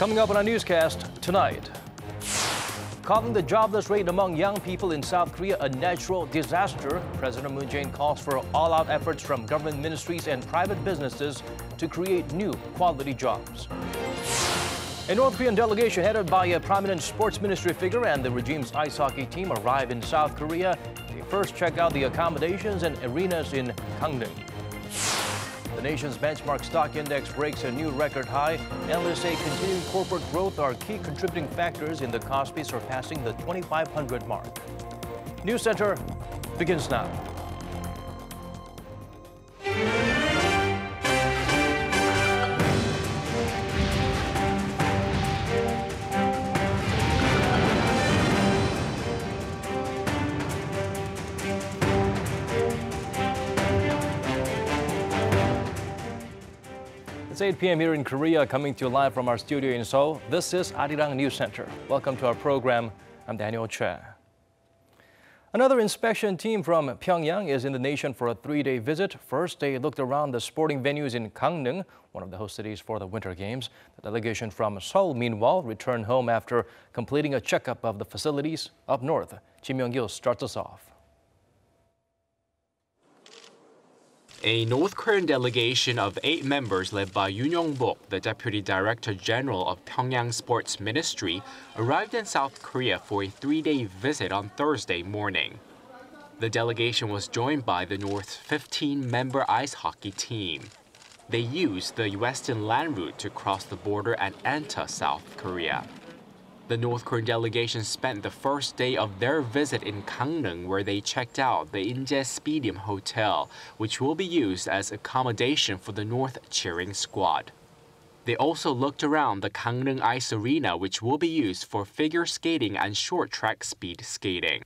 Coming up on our newscast tonight. Calling the jobless rate among young people in South Korea a natural disaster, President Moon Jae-in calls for all-out efforts from government ministries and private businesses to create new quality jobs. A North Korean delegation headed by a prominent sports ministry figure and the regime's ice hockey team arrive in South Korea. They first check out the accommodations and arenas in Gangneung. The nation's benchmark stock index breaks a new record high. Analysts say continuing corporate growth are key contributing factors in the KOSPI surpassing the 2,500 mark. News Center begins now. It's 8 p.m. here in Korea, coming to you live from our studio in Seoul. This is Arirang News Center. Welcome to our program. I'm Daniel Che. Another inspection team from Pyongyang is in the nation for a 3-day visit. First, they looked around the sporting venues in Gangneung, one of the host cities for the Winter Games. The delegation from Seoul, meanwhile, returned home after completing a checkup of the facilities up north. Kim Young-gil starts us off. A North Korean delegation of 8 members led by Yoon Yong-bok, the Deputy Director General of Pyongyang Sports Ministry, arrived in South Korea for a 3-day visit on Thursday morning. The delegation was joined by the North's 15-member ice hockey team. They used the western land route to cross the border and enter South Korea. The North Korean delegation spent the first day of their visit in Gangneung, where they checked out the Inje Speedium Hotel, which will be used as accommodation for the North cheering squad. They also looked around the Gangneung Ice Arena, which will be used for figure skating and short track speed skating.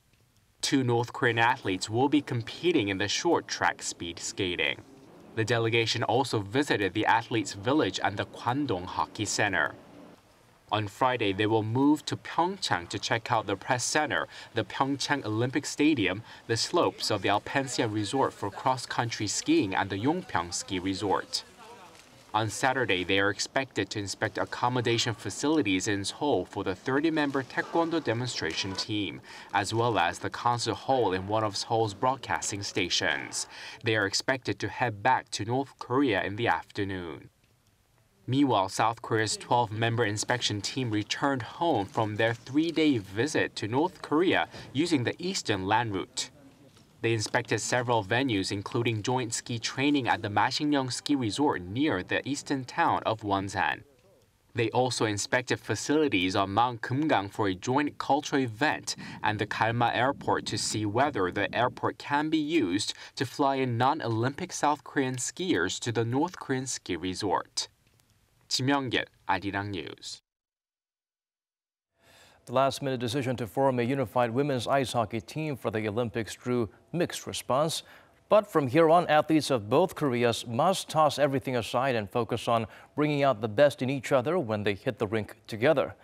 2 North Korean athletes will be competing in the short track speed skating. The delegation also visited the athletes' village and the Kwandong Hockey Center. On Friday, they will move to Pyeongchang to check out the press center, the Pyeongchang Olympic Stadium, the slopes of the Alpensia Resort for cross-country skiing and the Yongpyeong Ski Resort. On Saturday, they are expected to inspect accommodation facilities in Seoul for the 30-member Taekwondo demonstration team, as well as the concert hall in one of Seoul's broadcasting stations. They are expected to head back to North Korea in the afternoon. Meanwhile, South Korea's 12-member inspection team returned home from their 3-day visit to North Korea using the eastern land route. They inspected several venues, including joint ski training at the Masikryong Ski Resort near the eastern town of Wonsan. They also inspected facilities on Mount Kumgang for a joint cultural event and the Galma Airport to see whether the airport can be used to fly in non-Olympic South Korean skiers to the North Korean ski resort. Kim Young-gil, Arirang News. The last-minute decision to form a unified women's ice hockey team for the Olympics drew mixed response. But from here on, athletes of both Koreas must toss everything aside and focus on bringing out the best in each other when they hit the rink together.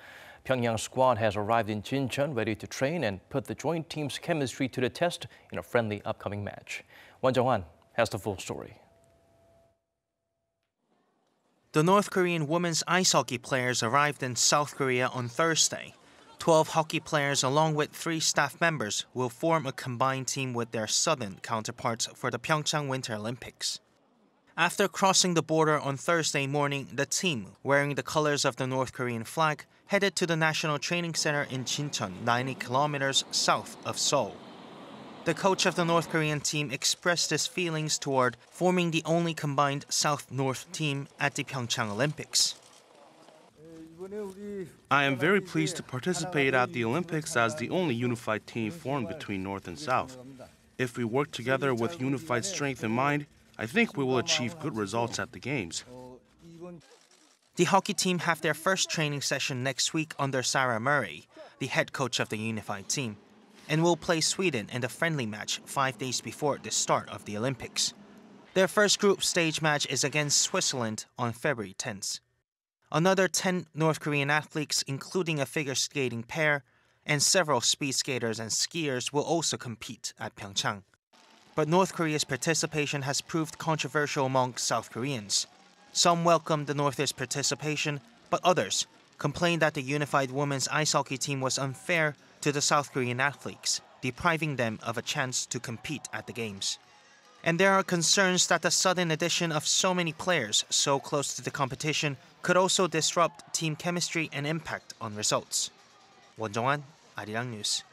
Pyongyang squad has arrived in Jincheon ready to train and put the joint team's chemistry to the test in a friendly upcoming match. Won Jung-hwan has the full story. The North Korean women's ice hockey players arrived in South Korea on Thursday. 12 hockey players along with 3 staff members will form a combined team with their southern counterparts for the Pyeongchang Winter Olympics. After crossing the border on Thursday morning, the team, wearing the colors of the North Korean flag, headed to the National Training Center in Jincheon, 90 kilometers south of Seoul. The coach of the North Korean team expressed his feelings toward forming the only combined South-North team at the Pyeongchang Olympics. I am very pleased to participate at the Olympics as the only unified team formed between North and South. If we work together with unified strength in mind, I think we will achieve good results at the Games. The hockey team have their first training session next week under Sarah Murray, the head coach of the unified team, and will play Sweden in the friendly match 5 days before the start of the Olympics. Their first group stage match is against Switzerland on February 10th. Another 10 North Korean athletes, including a figure skating pair, and several speed skaters and skiers will also compete at Pyeongchang. But North Korea's participation has proved controversial among South Koreans. Some welcomed the North's participation, but others complained that the unified women's ice hockey team was unfair to the South Korean athletes, depriving them of a chance to compete at the Games. And there are concerns that the sudden addition of so many players so close to the competition could also disrupt team chemistry and impact on results. 원정환, Arirang News.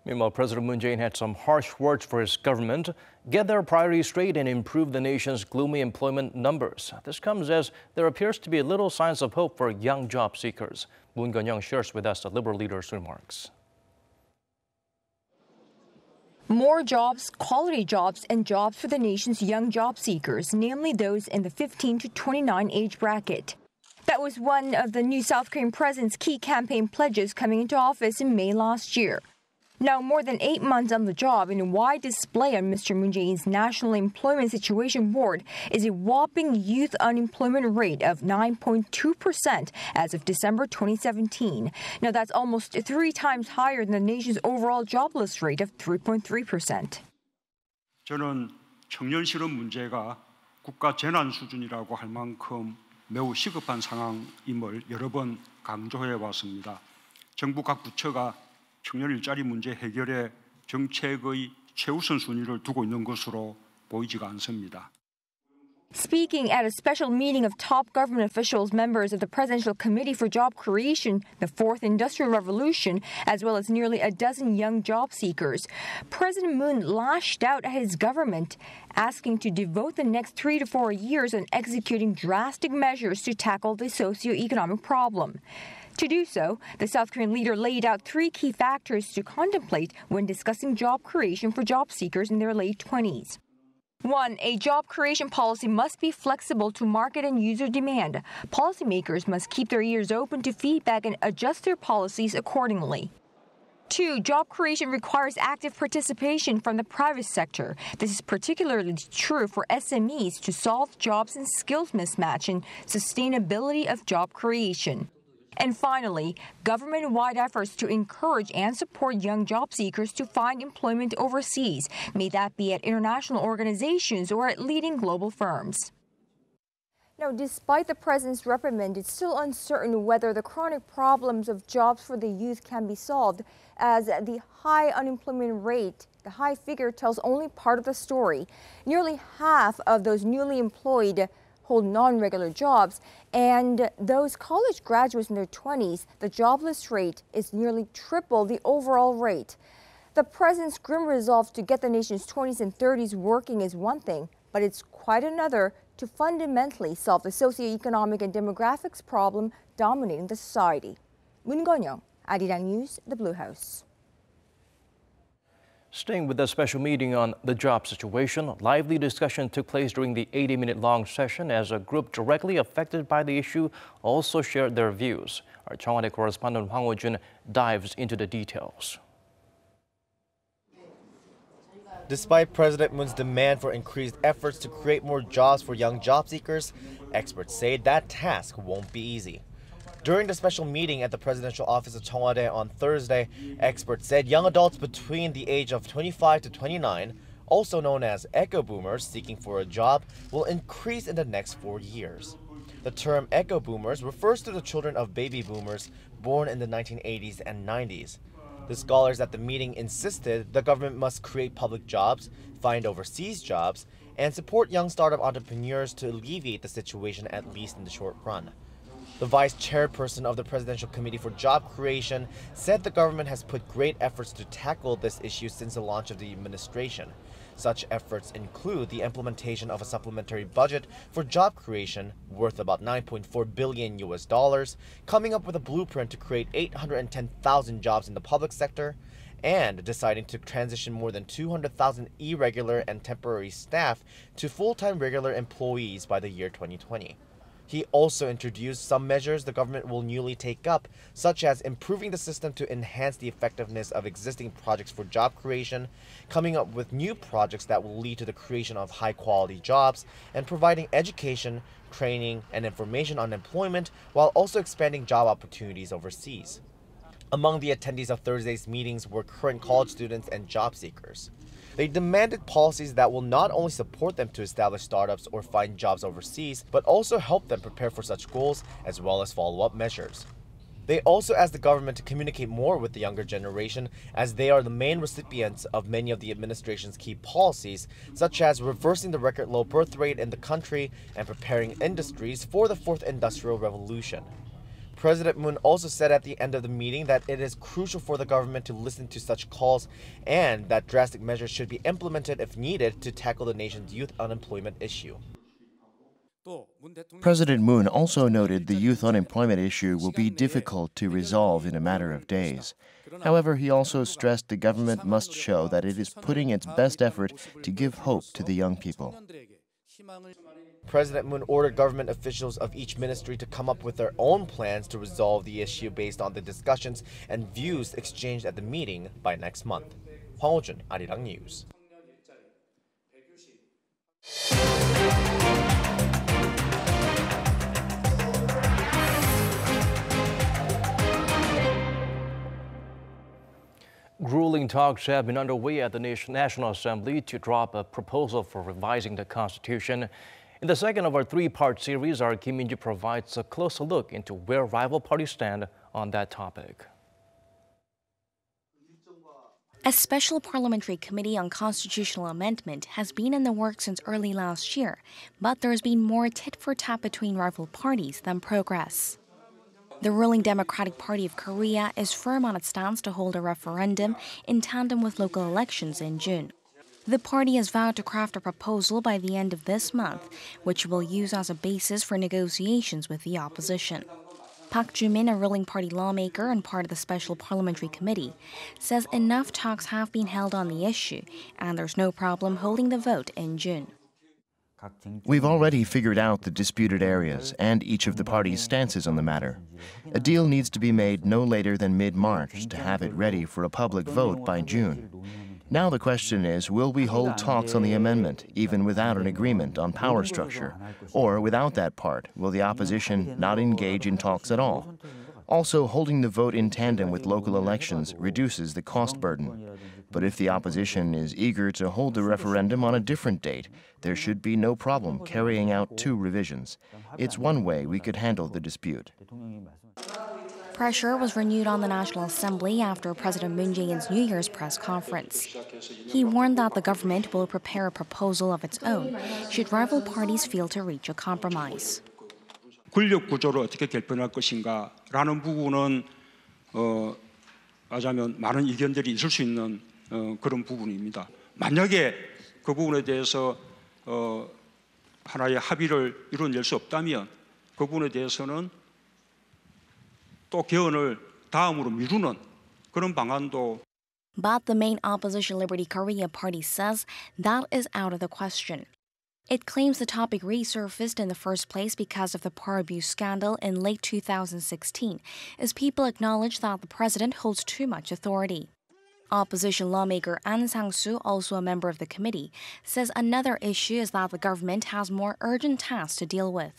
Meanwhile, President Moon Jae-in had some harsh words for his government: get their priorities straight and improve the nation's gloomy employment numbers. This comes as there appears to be little signs of hope for young job seekers. Moon Geon-young shares with us the Liberal leader's remarks. More jobs, quality jobs, and jobs for the nation's young job seekers, namely those in the 15 to 29 age bracket. That was one of the new South Korean president's key campaign pledges coming into office in May last year. Now, more than 8 months on the job, in a wide display on Mr. Moon Jae-in's National Employment Situation Board is a whopping youth unemployment rate of 9.2% as of December 2017. Now, that's almost 3 times higher than the nation's overall jobless rate of 3.3%. 저는 청년 실업 문제가 국가 재난 수준이라고 할 만큼 매우 시급한 상황임을 여러 번 강조해 왔습니다. 정부 각 부처가 청년 일자리 문제 해결에 정책의 최우선 순위를 두고 있는 것으로 보이지가 않습니다. Speaking at a special meeting of top government officials, members of the Presidential Committee for Job Creation, the Fourth Industrial Revolution, as well as nearly a dozen young job seekers, President Moon lashed out at his government, asking to devote the next 3 to 4 years on executing drastic measures to tackle the socio-economic problem. To do so, the South Korean leader laid out 3 key factors to contemplate when discussing job creation for job seekers in their late 20s. 1. A job creation policy must be flexible to market and user demand. Policymakers must keep their ears open to feedback and adjust their policies accordingly. 2. Job creation requires active participation from the private sector. This is particularly true for SMEs to solve jobs and skills mismatch and sustainability of job creation. And finally, government-wide efforts to encourage and support young job seekers to find employment overseas, may that be at international organizations or at leading global firms. Now, despite the president's reprimand, it's still uncertain whether the chronic problems of jobs for the youth can be solved, as the high unemployment rate, the high figure, tells only part of the story. Nearly half of those newly employed hold non-regular jobs, and those college graduates in their 20s, the jobless rate is nearly triple the overall rate. The president's grim resolve to get the nation's 20s and 30s working is one thing, but it's quite another to fundamentally solve the socioeconomic and demographics problem dominating the society. Moon Geon-young, Arirang News, The Blue House. Staying with the special meeting on the job situation, lively discussion took place during the 80-minute-long session as a group directly affected by the issue also shared their views. Our Cheongwon correspondent Hwang Ho-jun dives into the details. Despite President Moon's demand for increased efforts to create more jobs for young job seekers, experts say that task won't be easy. During the special meeting at the presidential office of Cheongwon on Thursday, experts said young adults between the age of 25 to 29, also known as echo boomers seeking for a job, will increase in the next 4 years. The term echo boomers refers to the children of baby boomers born in the 1980s and 90s. The scholars at the meeting insisted the government must create public jobs, find overseas jobs, and support young startup entrepreneurs to alleviate the situation, at least in the short run. The vice chairperson of the Presidential Committee for Job Creation said the government has put great efforts to tackle this issue since the launch of the administration. Such efforts include the implementation of a supplementary budget for job creation worth about $9.4 billion, coming up with a blueprint to create 810,000 jobs in the public sector, and deciding to transition more than 200,000 irregular and temporary staff to full-time regular employees by the year 2020. He also introduced some measures the government will newly take up, such as improving the system to enhance the effectiveness of existing projects for job creation, coming up with new projects that will lead to the creation of high-quality jobs, and providing education, training, and information on employment, while also expanding job opportunities overseas. Among the attendees of Thursday's meetings were current college students and job seekers. They demanded policies that will not only support them to establish startups or find jobs overseas, but also help them prepare for such goals as well as follow-up measures. They also asked the government to communicate more with the younger generation, as they are the main recipients of many of the administration's key policies, such as reversing the record low birth rate in the country and preparing industries for the fourth industrial revolution. President Moon also said at the end of the meeting that it is crucial for the government to listen to such calls and that drastic measures should be implemented if needed to tackle the nation's youth unemployment issue. President Moon also noted the youth unemployment issue will be difficult to resolve in a matter of days. However, he also stressed the government must show that it is putting its best effort to give hope to the young people. President Moon ordered government officials of each ministry to come up with their own plans to resolve the issue based on the discussions and views exchanged at the meeting by next month. Hwang Ho-jun, Arirang News. Grueling talks have been underway at the National Assembly to drop a proposal for revising the Constitution. In the second of our three-part series, our Kim Min-ji provides a closer look into where rival parties stand on that topic. A special parliamentary committee on constitutional amendment has been in the works since early last year, but there has been more tit-for-tat between rival parties than progress. The ruling Democratic Party of Korea is firm on its stance to hold a referendum in tandem with local elections in June. The party has vowed to craft a proposal by the end of this month, which will use as a basis for negotiations with the opposition. Park Joo-min, a ruling party lawmaker and part of the special parliamentary committee, says enough talks have been held on the issue and there's no problem holding the vote in June. We've already figured out the disputed areas and each of the parties' stances on the matter. A deal needs to be made no later than mid-March to have it ready for a public vote by June. Now the question is, will we hold talks on the amendment, even without an agreement on power structure? Or without that part, will the opposition not engage in talks at all? Also, holding the vote in tandem with local elections reduces the cost burden. But if the opposition is eager to hold the referendum on a different date, there should be no problem carrying out two revisions. It's one way we could handle the dispute. Pressure was renewed on the National Assembly after President Moon Jae-in's New Year's press conference. He warned that the government will prepare a proposal of its own should rival parties fail to reach a compromise. 권력 구조를 어떻게 개편할 것인가라는 부분은 하자면 많은 의견들이 있을 수 있는 그런 부분입니다. 만약에 그 부분에 대해서 하나의 합의를 이뤄낼 수 없다면 그 부분에 대해서는 또 개헌을 다음으로 미루는 그런 방안도. But the main opposition Liberty Korea party says that is out of the question. It claims the topic resurfaced in the first place because of the power abuse scandal in late 2016, as people acknowledge that the president holds too much authority. Opposition lawmaker An Sang-soo, also a member of the committee, says another issue is that the government has more urgent tasks to deal with.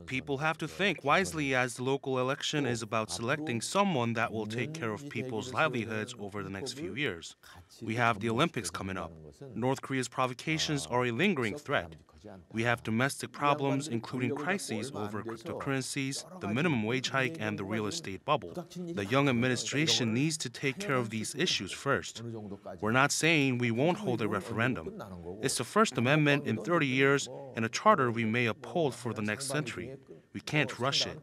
People have to think wisely, as the local election is about selecting someone that will take care of people's livelihoods over the next few years. We have the Olympics coming up. North Korea's provocations are a lingering threat. We have domestic problems, including crises over cryptocurrencies, the minimum wage hike, and the real estate bubble. The young administration needs to take care of these issues first. We're not saying we won't hold a referendum. It's the First Amendment in 30 years and a charter we may uphold for the next century. We can't rush it.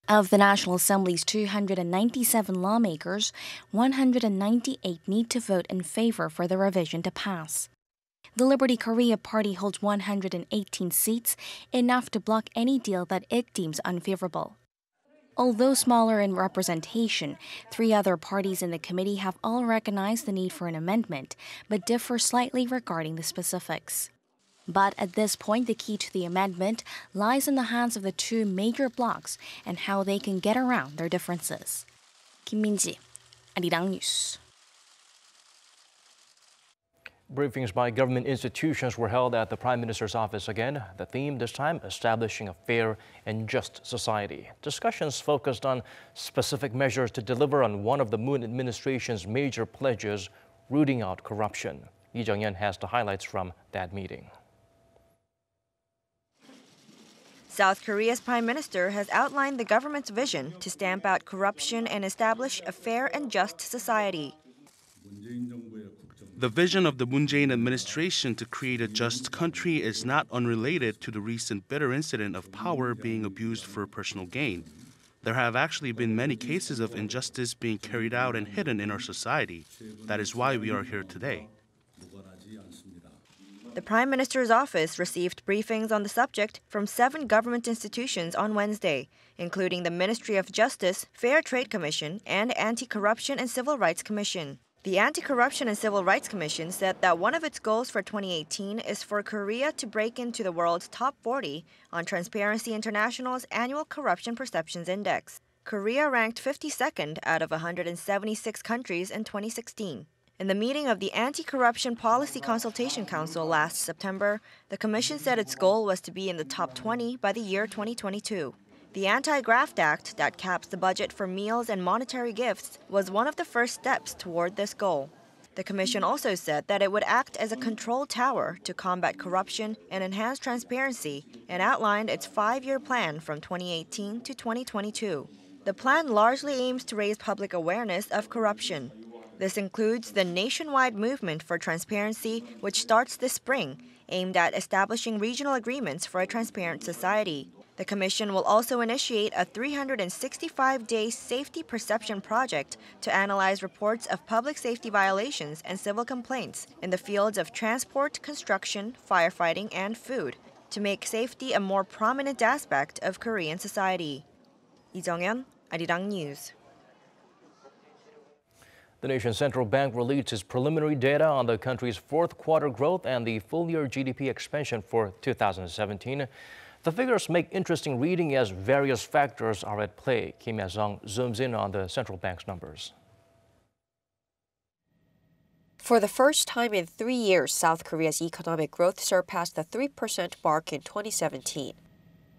Of the National Assembly's 297 lawmakers, 198 need to vote in favor for the revision to pass. The Liberty Korea party holds 118 seats, enough to block any deal that it deems unfavorable. Although smaller in representation, three other parties in the committee have all recognized the need for an amendment, but differ slightly regarding the specifics. But at this point, the key to the amendment lies in the hands of the two major blocs and how they can get around their differences. Kim Min-ji, Arirang News. Briefings by government institutions were held at the Prime Minister's office again. The theme this time, establishing a fair and just society. Discussions focused on specific measures to deliver on one of the Moon administration's major pledges, rooting out corruption. Lee Jung-yeon has the highlights from that meeting. South Korea's Prime Minister has outlined the government's vision to stamp out corruption and establish a fair and just society. The vision of the Moon Jae-in administration to create a just country is not unrelated to the recent bitter incident of power being abused for personal gain. There have actually been many cases of injustice being carried out and hidden in our society. That is why we are here today. The Prime Minister's office received briefings on the subject from 7 government institutions on Wednesday, including the Ministry of Justice, Fair Trade Commission, and Anti-Corruption and Civil Rights Commission. The Anti-Corruption and Civil Rights Commission said that one of its goals for 2018 is for Korea to break into the world's top 40 on Transparency International's annual Corruption Perceptions Index. Korea ranked 52nd out of 176 countries in 2016. In the meeting of the Anti-Corruption Policy Consultation Council last September, the Commission said its goal was to be in the top 20 by the year 2022. The Anti-Graft Act that caps the budget for meals and monetary gifts was one of the first steps toward this goal. The Commission also said that it would act as a control tower to combat corruption and enhance transparency, and outlined its 5-year plan from 2018 to 2022. The plan largely aims to raise public awareness of corruption. This includes the nationwide movement for transparency, which starts this spring, aimed at establishing regional agreements for a transparent society. The Commission will also initiate a 365-day safety perception project to analyze reports of public safety violations and civil complaints in the fields of transport, construction, firefighting, and food, to make safety a more prominent aspect of Korean society. Lee Jung-yeon, Arirang News. The nation's central bank released its preliminary data on the country's fourth quarter growth and the full-year GDP expansion for 2017. The figures make interesting reading as various factors are at play. Kim Ya-sung zooms in on the central bank's numbers. For the first time in 3 years, South Korea's economic growth surpassed the 3% mark in 2017.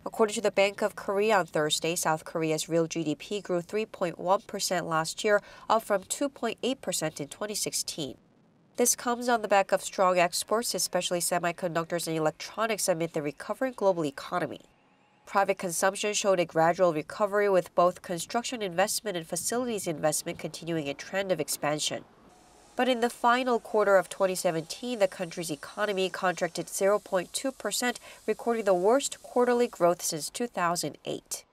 According to the Bank of Korea on Thursday, South Korea's real GDP grew 3.1% last year, up from 2.8% in 2016. This comes on the back of strong exports, especially semiconductors and electronics, amid the recovering global economy. Private consumption showed a gradual recovery, with both construction investment and facilities investment continuing a trend of expansion. But in the final quarter of 2017, the country's economy contracted 0.2%, recording the worst quarterly growth since 2008.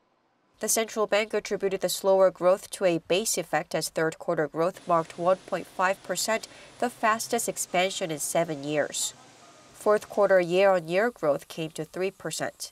The central bank attributed the slower growth to a base effect, as third quarter growth marked 1.5%, the fastest expansion in 7 years. Fourth quarter year-on-year growth came to 3%.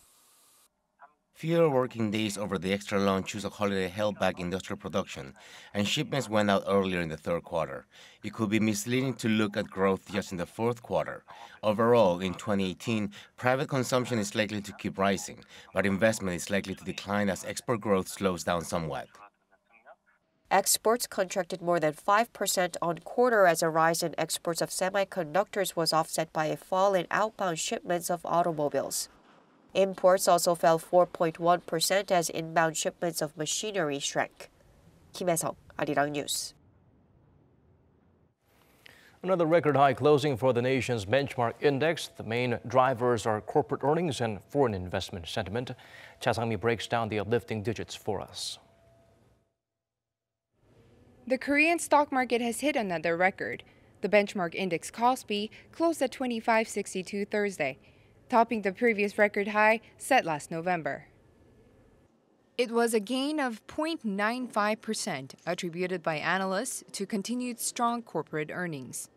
Fewer working days over the extra long Chuseok holiday held back industrial production, and shipments went out earlier in the third quarter. It could be misleading to look at growth just in the fourth quarter. Overall, in 2018, private consumption is likely to keep rising, but investment is likely to decline as export growth slows down somewhat. Exports contracted more than 5% on quarter, as a rise in exports of semiconductors was offset by a fall in outbound shipments of automobiles. Imports also fell 4.1% as inbound shipments of machinery shrank. Kim Ya-sung, Arirang News. Another record high closing for the nation's benchmark index. The main drivers are corporate earnings and foreign investment sentiment. Cha Sang-mi breaks down the uplifting digits for us. The Korean stock market has hit another record. The benchmark index KOSPI closed at 2562 Thursday, topping the previous record high set last November. It was a gain of 0.95%, attributed by analysts to continued strong corporate earnings.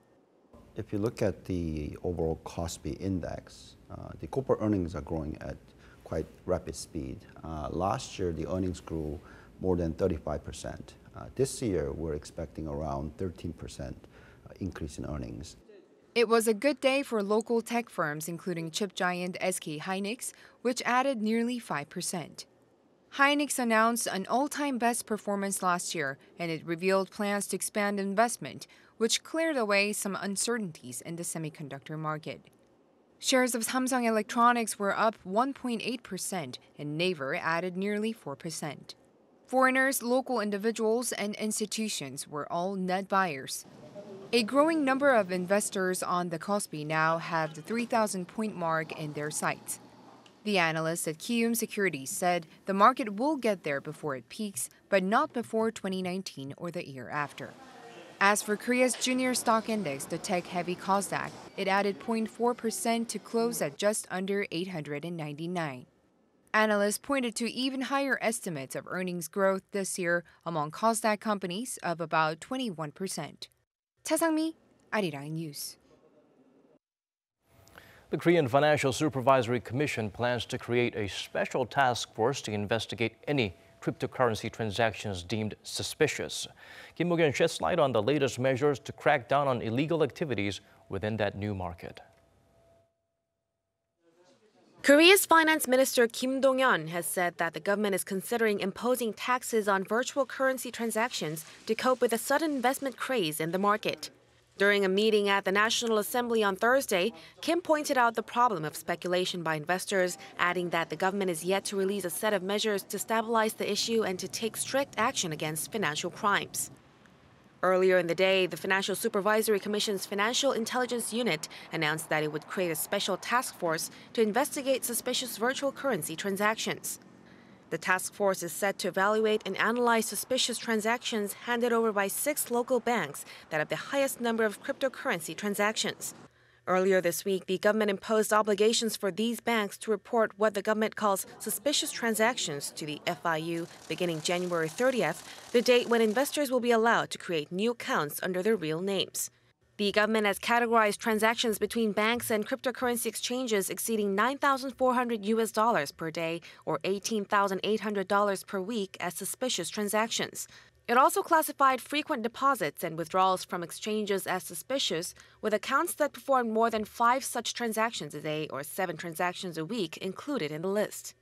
If you look at the overall KOSPI index, the corporate earnings are growing at quite rapid speed. Last year, the earnings grew more than 35%. This year, we're expecting around 13% increase in earnings. It was a good day for local tech firms, including chip giant SK hynix, which added nearly 5%. Hynix announced an all-time best performance last year, and it revealed plans to expand investment, which cleared away some uncertainties in the semiconductor market. Shares of Samsung Electronics were up 1.8% and Naver added nearly 4%. Foreigners, local individuals, and institutions were all net buyers. A growing number of investors on the KOSPI now have the 3,000-point mark in their sights. The analyst at Kiwoom Securities said the market will get there before it peaks, but not before 2019 or the year after. As for Korea's junior stock index, the tech-heavy KOSDAQ, it added 0.4% to close at just under 899. Analysts pointed to even higher estimates of earnings growth this year among KOSDAQ companies of about 21%. 차상미, Arirang News. The Korean Financial Supervisory Commission plans to create a special task force to investigate any cryptocurrency transactions deemed suspicious. Kim Mo-kyun sheds light on the latest measures to crack down on illegal activities within that new market. Korea's Finance Minister Kim Dong-yeon has said that the government is considering imposing taxes on virtual currency transactions to cope with the sudden investment craze in the market. During a meeting at the National Assembly on Thursday, Kim pointed out the problem of speculation by investors, adding that the government is yet to release a set of measures to stabilize the issue and to take strict action against financial crimes. Earlier in the day, the Financial Supervisory Commission's Financial Intelligence Unit announced that it would create a special task force to investigate suspicious virtual currency transactions. The task force is set to evaluate and analyze suspicious transactions handed over by 6 local banks that have the highest number of cryptocurrency transactions. Earlier this week, the government imposed obligations for these banks to report what the government calls suspicious transactions to the FIU beginning January 30th, the date when investors will be allowed to create new accounts under their real names. The government has categorized transactions between banks and cryptocurrency exchanges exceeding $9,400 per day or $18,800 per week as suspicious transactions. It also classified frequent deposits and withdrawals from exchanges as suspicious, with accounts that performed more than 5 such transactions a day or 7 transactions a week included in the list.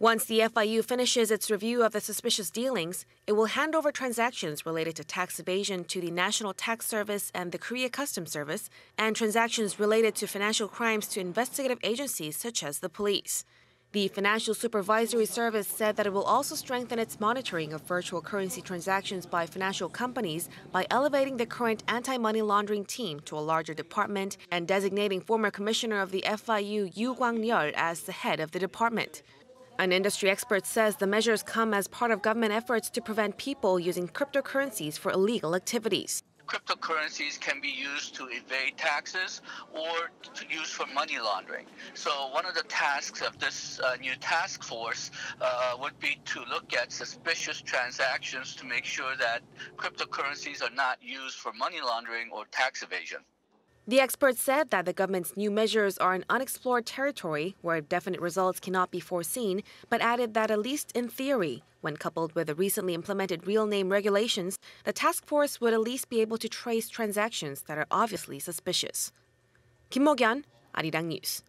Once the FIU finishes its review of the suspicious dealings, it will hand over transactions related to tax evasion to the National Tax Service and the Korea Customs Service, and transactions related to financial crimes to investigative agencies such as the police. The Financial Supervisory Service said that it will also strengthen its monitoring of virtual currency transactions by financial companies by elevating the current anti-money laundering team to a larger department and designating former commissioner of the FIU Yoo Kwang-yeol as the head of the department. An industry expert says the measures come as part of government efforts to prevent people using cryptocurrencies for illegal activities. Cryptocurrencies can be used to evade taxes or to use for money laundering. So one of the tasks of this new task force would be to look at suspicious transactions to make sure that cryptocurrencies are not used for money laundering or tax evasion. The expert said that the government's new measures are an unexplored territory where definite results cannot be foreseen, but added that at least in theory, when coupled with the recently implemented real name regulations, the task force would at least be able to trace transactions that are obviously suspicious. Kim Mo-kyun, Arirang News.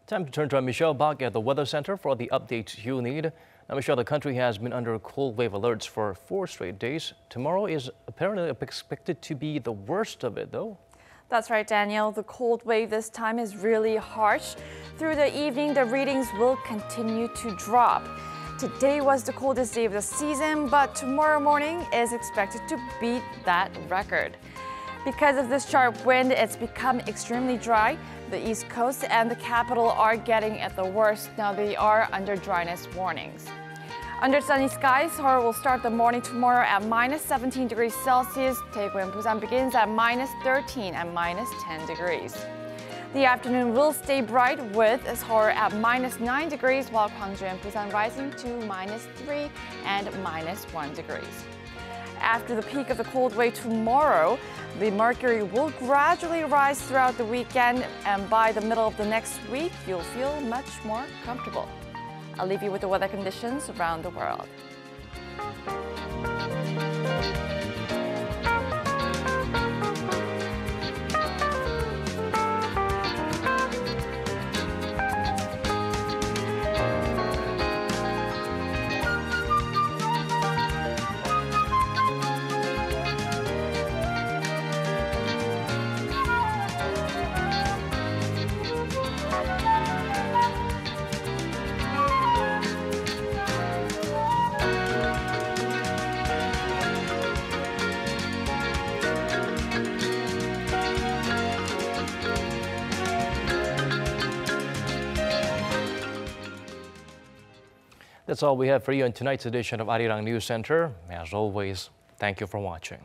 Time to turn to Michelle Bach at the Weather Center for the updates you need. Now, Michelle, the country has been under cold wave alerts for 4 straight days. Tomorrow is apparently expected to be the worst of it, though. That's right, Daniel. The cold wave this time is really harsh. Through the evening, the readings will continue to drop. Today was the coldest day of the season, but tomorrow morning is expected to beat that record. Because of this sharp wind, it's become extremely dry. The East Coast and the capital are getting at the worst. Now they are under dryness warnings. Under sunny skies, Seoul will start the morning tomorrow at minus 17 degrees Celsius. Daegu and Busan begins at minus 13 and minus 10 degrees. The afternoon will stay bright with Seoul at minus 9 degrees, while Gwangju and Busan rising to minus 3 and minus 1 degrees. After the peak of the cold wave tomorrow, the mercury will gradually rise throughout the weekend, and by the middle of the next week, you'll feel much more comfortable. I'll leave you with the weather conditions around the world. That's all we have for you in tonight's edition of Arirang News Center. As always, thank you for watching.